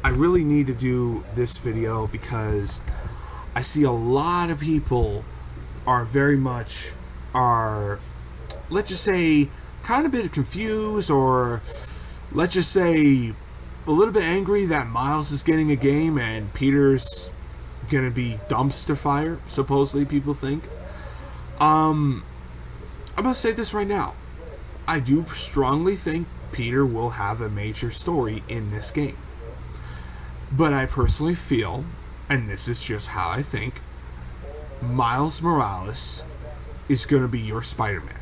I really need to do this video because I see a lot of people are very much let's just say, kind of a bit confused, or let's just say a little bit angry that Miles is getting a game and Peter's gonna be dumpster fire, supposedly people think. I'm gonna say this right now. I do strongly think Peter will have a major story in this game. But I personally feel, and this is just how I think, Miles Morales is going to be your Spider-Man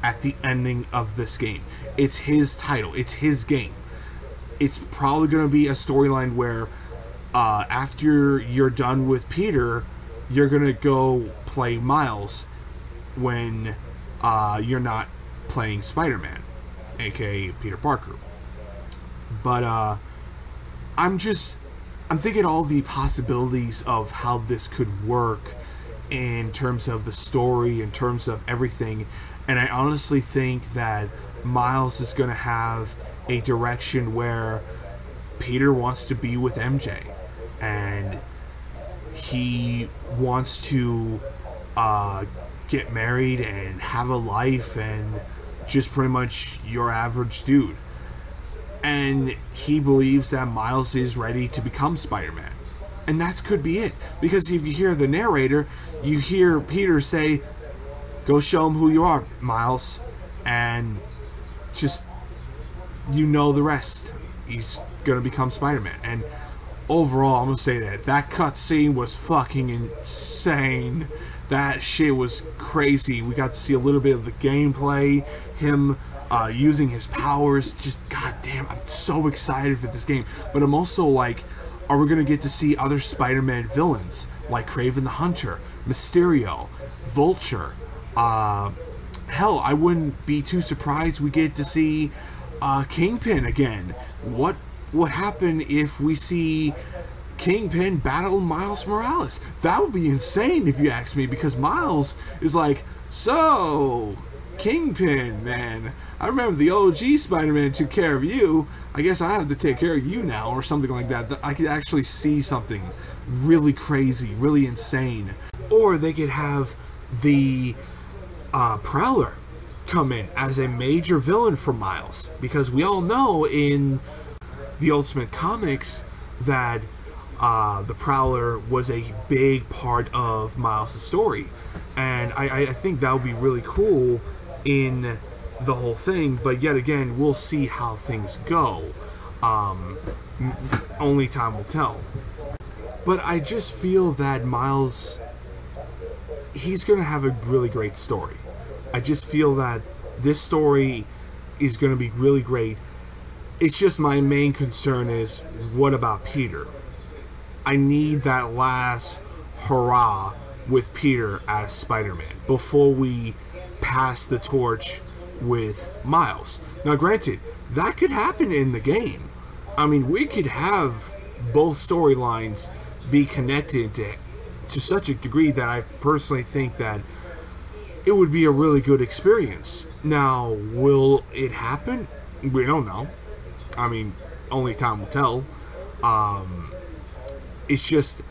at the ending of this game. It's his title. It's his game. It's probably going to be a storyline where after you're done with Peter, you're going to go play Miles when you're not playing Spider-Man, aka Peter Parker. But I'm thinking all the possibilities of how this could work in terms of the story, in terms of everything, and I honestly think that Miles is going to have a direction where Peter wants to be with MJ, and he wants to get married and have a life and just pretty much your average dude. And he believes that Miles is ready to become Spider-Man. And that could be it. Because if you hear the narrator, you hear Peter say, "Go show him who you are, Miles." And just, you know the rest. He's gonna become Spider-Man. And overall, I'm gonna say that cutscene was fucking insane. That shit was crazy. We got to see a little bit of the gameplay, him using his powers. Just goddamn, I'm so excited for this game. But I'm also like, are we gonna get to see other Spider-Man villains like Kraven the Hunter, Mysterio, Vulture? Hell, I wouldn't be too surprised we get to see Kingpin again. What would happen if we see Kingpin battle Miles Morales? That would be insane if you ask me, because Miles is like, "So, Kingpin, man, I remember the OG Spider-Man took care of you. I guess I have to take care of you now," or something like that. I could actually see something really crazy, really insane. Or they could have the Prowler come in as a major villain for Miles, because we all know in the Ultimate Comics that the Prowler was a big part of Miles' story, and I think that would be really cool in the whole thing. But yet again, we'll see how things go. Only time will tell. But I just feel that Miles, he's gonna have a really great story. I just feel that this story is gonna be really great. It's just my main concern is, what about Peter? I need that last hurrah with Peter as Spider-Man before we pass the torch with Miles. Now granted, that could happen in the game. I mean, we could have both storylines be connected to such a degree that I personally think that it would be a really good experience. Now, will it happen? We don't know. I mean, only time will tell. It's just,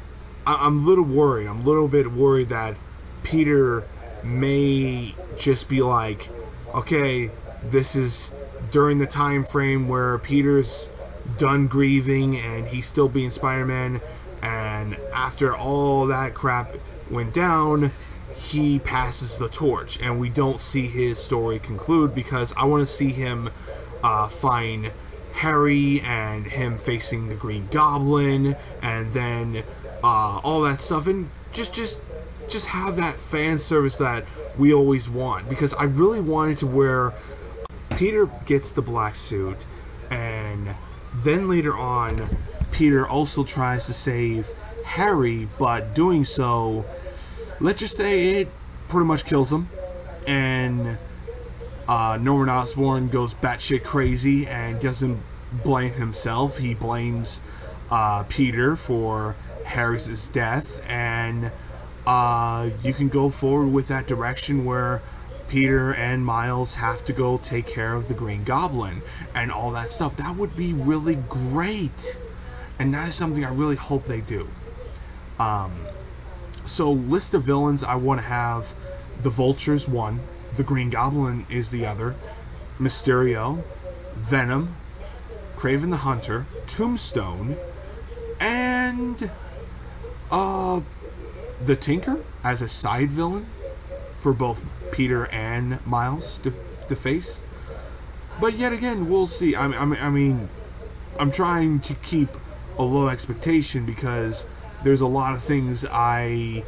I'm a little worried. I'm a little bit worried that Peter may just be like, okay, this is during the time frame where Peter's done grieving and he's still being Spider-Man, and after all that crap went down, he passes the torch, and we don't see his story conclude, because I want to see him find Harry and him facing the Green Goblin, and then all that stuff, and just have that fan service that we always want. Because I really wanted to where Peter gets the black suit, and then later on Peter also tries to save Harry, but doing so, let's just say it pretty much kills him, and Norman Osborn goes batshit crazy and doesn't blame himself. He blames Peter for Harry's death, and you can go forward with that direction where Peter and Miles have to go take care of the Green Goblin and all that stuff. That would be really great. And that is something I really hope they do. So, list of villains, I want to have the Vulture's one, the Green Goblin is the other, Mysterio, Venom, Kraven the Hunter, Tombstone, and the Tinker as a side villain for both Peter and Miles to face. But yet again, we'll see. I mean, I'm trying to keep a low expectation because there's a lot of things I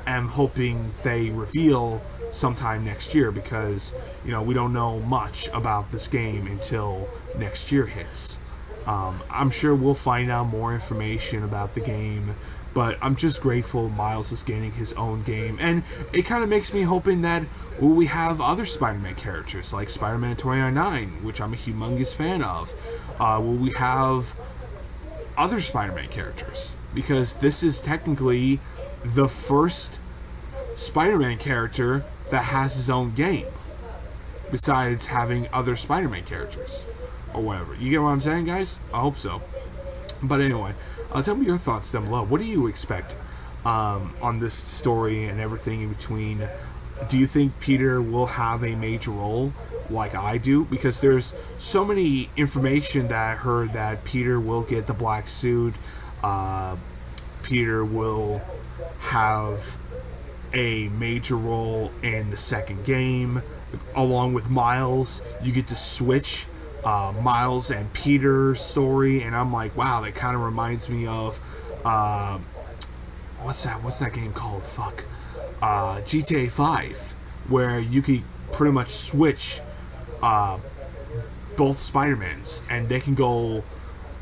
am hoping they reveal sometime next year, because, you know, we don't know much about this game until next year hits. I'm sure we'll find out more information about the game, but I'm just grateful Miles is getting his own game, and it kind of makes me hoping that we have other Spider-Man characters, like Spider-Man 2099, which I'm a humongous fan of. Will we have other Spider-Man characters? Because this is technically the first Spider-Man character that has his own game, besides having other Spider-Man characters, or whatever. You get what I'm saying, guys? I hope so. But anyway, tell me your thoughts down below. What do you expect on this story and everything in between? Do you think Peter will have a major role like I do? Because there's so many information that I heard that Peter will get the black suit, Peter will have a major role in the second game, along with Miles. You get to switch Miles and Peter's story, and I'm like, wow, that kind of reminds me of what's that game called? GTA 5, where you could pretty much switch both Spider-Mans, and they can go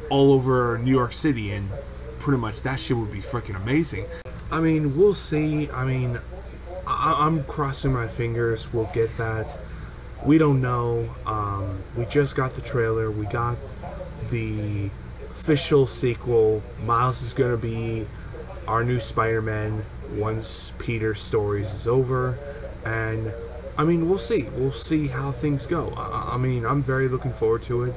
all over New York City, and pretty much that shit would be freaking amazing. I mean, we'll see. I mean, I'm crossing my fingers we'll get that. We don't know. We just got the trailer. We got the official sequel. Miles is going to be our new Spider-Man once Peter's stories is over. And, I mean, we'll see. We'll see how things go. I mean, I'm very looking forward to it.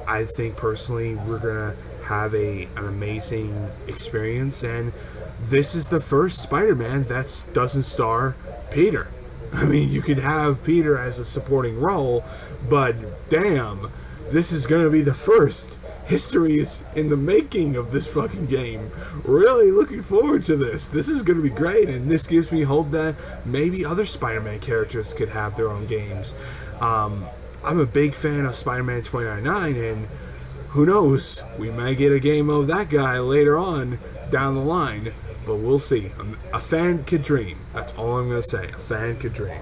I think, personally, we're going to have an amazing experience. And this is the first Spider-Man that doesn't star Peter. I mean, you could have Peter as a supporting role, but damn, this is going to be the first. History is in the making of this fucking game. Really looking forward to this. This is going to be great, and this gives me hope that maybe other Spider-Man characters could have their own games. I'm a big fan of Spider-Man 2099, and who knows, we might get a game of that guy later on down the line. But we'll see. A fan could dream. That's all I'm going to say. A fan could dream.